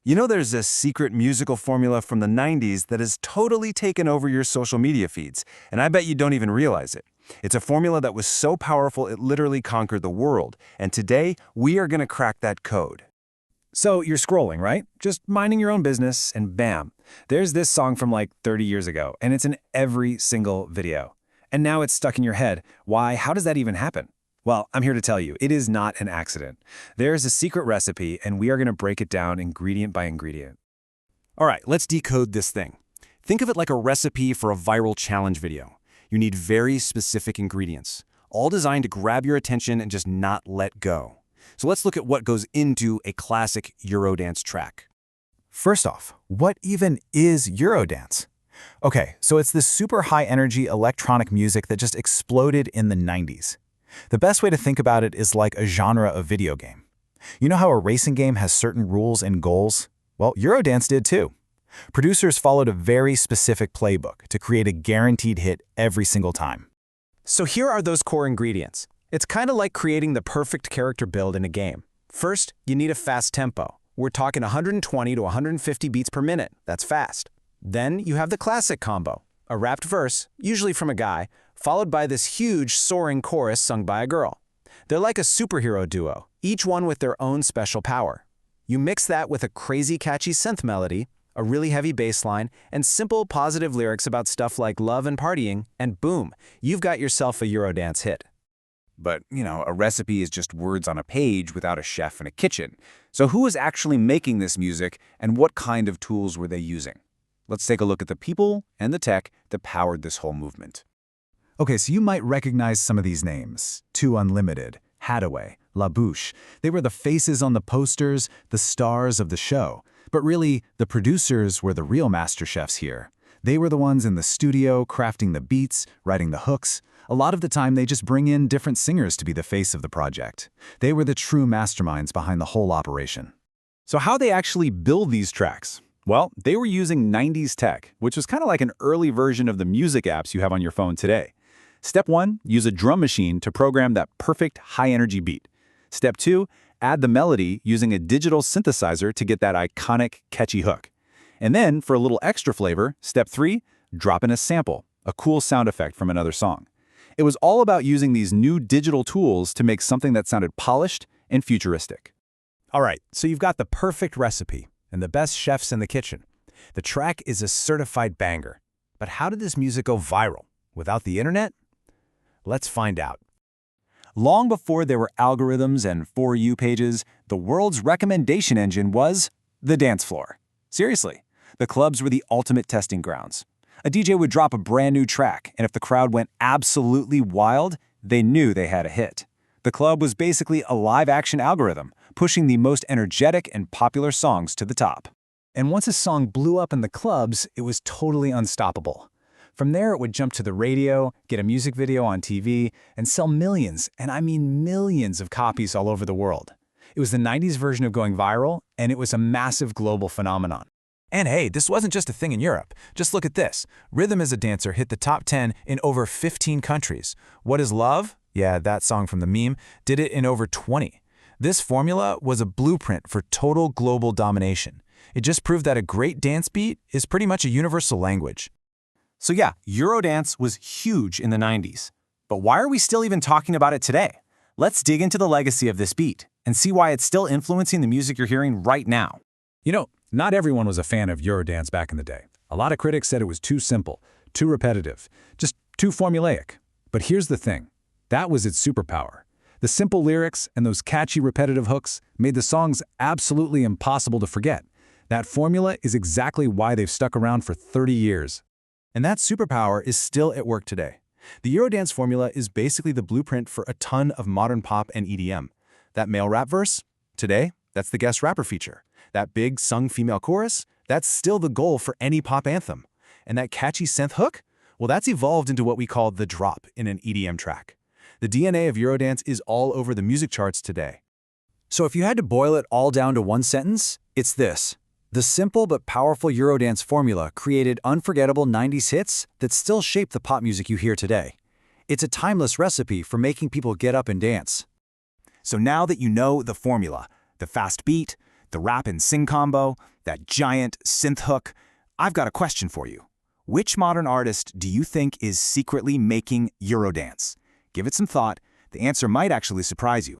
You know, there's a secret musical formula from the 90s that has totally taken over your social media feeds, and I bet you don't even realize it. It's a formula that was so powerful it literally conquered the world, and today we are going to crack that code. So you're scrolling, right? Just minding your own business, and bam, there's this song from like 30 years ago, and it's in every single video. And now it's stuck in your head. Why? How does that even happen? Well, I'm here to tell you, it is not an accident. There's a secret recipe, and we are going to break it down ingredient by ingredient. All right, let's decode this thing. Think of it like a recipe for a viral challenge video. You need very specific ingredients, all designed to grab your attention and just not let go. So let's look at what goes into a classic Eurodance track. First off, what even is Eurodance? Okay, so it's this super high-energy electronic music that just exploded in the 90s. The best way to think about it is like a genre of video game. You know how a racing game has certain rules and goals? Well, Eurodance did too. Producers followed a very specific playbook to create a guaranteed hit every single time. So here are those core ingredients. It's kind of like creating the perfect character build in a game. First, you need a fast tempo. We're talking 120 to 150 beats per minute. That's fast. Then you have the classic combo, a rapped verse, usually from a guy, followed by this huge, soaring chorus sung by a girl. They're like a superhero duo, each one with their own special power. You mix that with a crazy catchy synth melody, a really heavy bass line, and simple positive lyrics about stuff like love and partying, and boom, you've got yourself a Eurodance hit. But, a recipe is just words on a page without a chef in a kitchen. So who was actually making this music, and what kind of tools were they using? Let's take a look at the people and the tech that powered this whole movement. Okay, so you might recognize some of these names. Two Unlimited, Hadaway, La Bouche. They were the faces on the posters, the stars of the show. But really, the producers were the real master chefs here. They were the ones in the studio crafting the beats, writing the hooks. A lot of the time, they just bring in different singers to be the face of the project. They were the true masterminds behind the whole operation. So how'd they actually build these tracks? Well, they were using 90s tech, which was kind of like an early version of the music apps you have on your phone today. Step 1, use a drum machine to program that perfect high-energy beat. Step 2, add the melody using a digital synthesizer to get that iconic, catchy hook. And then, for a little extra flavor, Step 3, drop in a sample, a cool sound effect from another song. It was all about using these new digital tools to make something that sounded polished and futuristic. All right, so you've got the perfect recipe and the best chefs in the kitchen. The track is a certified banger. But how did this music go viral? Without the internet? Let's find out. Long before there were algorithms and For You pages, the world's recommendation engine was the dance floor. Seriously, the clubs were the ultimate testing grounds. A DJ would drop a brand new track, and if the crowd went absolutely wild, they knew they had a hit. The club was basically a live-action algorithm, pushing the most energetic and popular songs to the top. And once a song blew up in the clubs, it was totally unstoppable. From there, it would jump to the radio, get a music video on TV, and sell millions, and I mean millions of copies all over the world. It was the 90s version of going viral, and it was a massive global phenomenon. And hey, this wasn't just a thing in Europe. Just look at this. Rhythm as a Dancer hit the top 10 in over 15 countries. What is Love? Yeah, that song from the meme, did it in over 20. This formula was a blueprint for total global domination. It just proved that a great dance beat is pretty much a universal language. So yeah, Eurodance was huge in the 90s. But why are we still even talking about it today? Let's dig into the legacy of this beat and see why it's still influencing the music you're hearing right now. Not everyone was a fan of Eurodance back in the day. A lot of critics said it was too simple, too repetitive, just too formulaic. But here's the thing. That was its superpower. The simple lyrics and those catchy repetitive hooks made the songs absolutely impossible to forget. That formula is exactly why they've stuck around for 30 years. And that superpower is still at work today. The Eurodance formula is basically the blueprint for a ton of modern pop and EDM. That male rap verse? Today, that's the guest rapper feature. That big sung female chorus? That's still the goal for any pop anthem. And that catchy synth hook? Well, that's evolved into what we call the drop in an EDM track. The DNA of Eurodance is all over the music charts today. So if you had to boil it all down to one sentence, it's this. The simple but powerful Eurodance formula created unforgettable 90s hits that still shape the pop music you hear today. It's a timeless recipe for making people get up and dance. So now that you know the formula, the fast beat, the rap and sing combo, that giant synth hook. I've got a question for you. Which modern artist do you think is secretly making Eurodance? Give it some thought. The answer might actually surprise you.